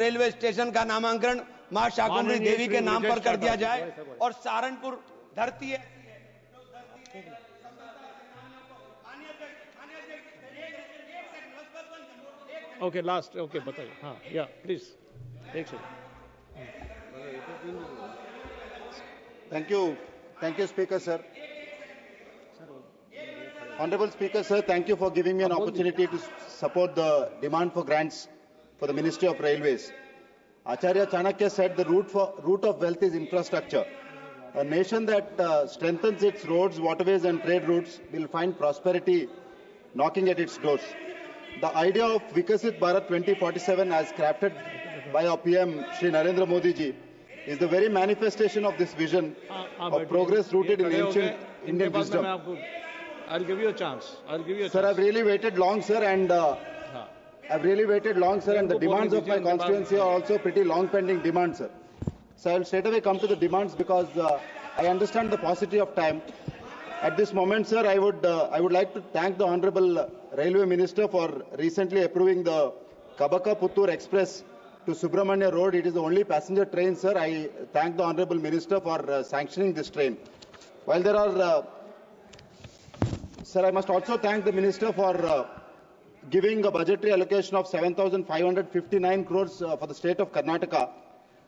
Railway station का नामांकन मां शाकुंभरी देवी के नाम पर कर दिया जाए और सहारनपुर धरती है। ओके लास्ट ओके बताइए। हाँ या प्लीज एक second. Thank you, Speaker, sir. Honorable Speaker, sir, thank you for giving me an opportunity to support the demand for grants for the Ministry of Railways. Acharya Chanakya said the root of wealth is infrastructure. A nation that strengthens its roads, waterways and trade routes will find prosperity knocking at its doors. The idea of Vikasit Bharat 2047 as crafted by our PM Shri Narendra Modi ji is the very manifestation of this vision of progress rooted in ancient Indian wisdom. I'll give you a chance. Sir, I've really waited long, sir, and the demands of my constituency are also pretty long-pending demands, sir. So I'll straight away come to the demands because I understand the paucity of time. At this moment, sir, I would like to thank the Honorable Railway Minister for recently approving the Kabaka-Puttur Express to Subramania Road. It is the only passenger train, sir. I thank the Honorable Minister for sanctioning this train. While there are, sir, I must also thank the Minister for giving a budgetary allocation of 7,559 crores for the state of Karnataka,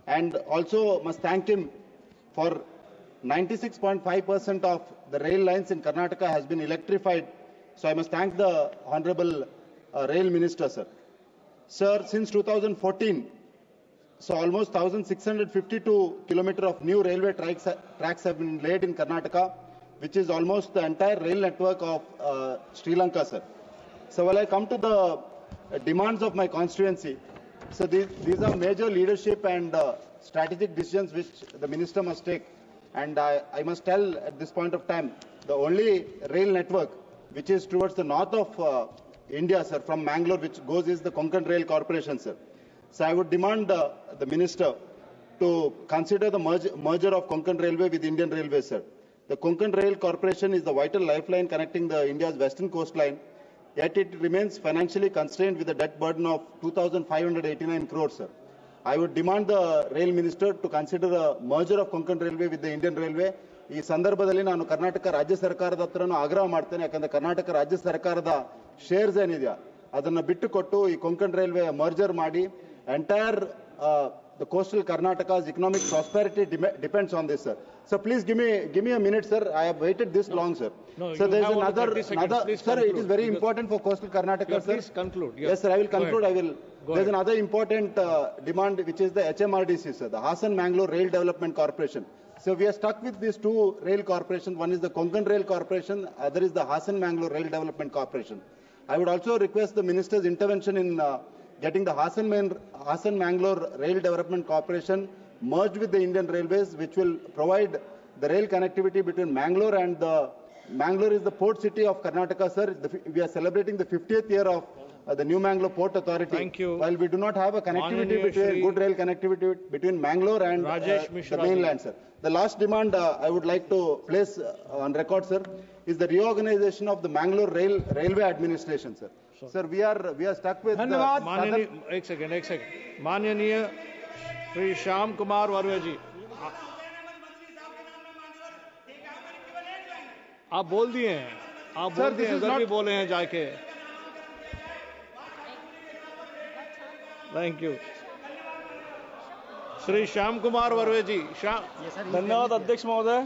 and also must thank him for 96.5% of the rail lines in Karnataka has been electrified. So I must thank the Honorable Rail Minister, sir. Sir, since 2014, so almost 1,652 kilometers of new railway tracks have been laid in Karnataka, which is almost the entire rail network of Sri Lanka, sir. So while I come to the demands of my constituency, so these are major leadership and strategic decisions which the minister must take. And I must tell at this point of time, the only rail network which is towards the north of India, sir, from Mangalore, which goes is the Konkan Rail Corporation, sir. So I would demand the minister to consider the merger of Konkan Railway with Indian Railways, sir. The Konkan Rail Corporation is the vital lifeline connecting the India's western coastline, yet it remains financially constrained with a debt burden of 2,589 crores, sir. I would demand the rail minister to consider a merger of Konkan Railway with the Indian Railway. ಈ ಸಂದರ್ಭದಲ್ಲಿ ನಾನು ಕರ್ನಾಟಕ ರಾಜ್ಯ ಸರ್ಕಾರದ ಹತ್ರನೂ ಆಗ್ರಹ ಮಾಡ್ತೇನೆ, ಯಾಕಂದ್ರೆ ಕರ್ನಾಟಕ ರಾಜ್ಯ ಸರ್ಕಾರದ ಶೇರ್ಸ್ ಏನಿದೆಯಾ ಅದನ್ನ ಬಿಟ್ಟುಕೊಟ್ಟು ಈ ಕೊಂಕಣ್ ರೈಲ್ವೆ ಮರ್ಜರ್ ಮಾಡಿ entire the coastal Karnataka's economic prosperity depends on this, sir. So please give me a minute, sir. I have waited this long, sir. No, so there is another sir. Conclude, it is very important for coastal Karnataka, sir. Please conclude. Yes, sir. I will conclude. There is another important demand, which is the HMRDC, sir, the Hassan-Mangalore Rail Development Corporation. So we are stuck with these two rail corporations. One is the Konkan Rail Corporation, other is the Hassan-Mangalore Rail Development Corporation. I would also request the minister's intervention in getting the Hassan-Mangalore Rail Development Corporation merged with the Indian Railways, which will provide the rail connectivity between Mangalore and Mangalore is the port city of Karnataka, sir. We are celebrating the 50th year of the New Mangalore Port Authority. Thank you. While we do not have a connectivity good rail connectivity between Mangalore and the mainland, sir. The last demand I would like to place on record, sir, is the reorganization of the Mangalore Railway Administration, sir. Sir, we are stuck with. एक second माननीय श्री श्याम कुमार वर्वे जी, आप बोल दिए हैं, उधर भी बोले हैं जाके। थैंक यू श्री श्याम कुमार वर्वे जी। धन्यवाद अध्यक्ष महोदय।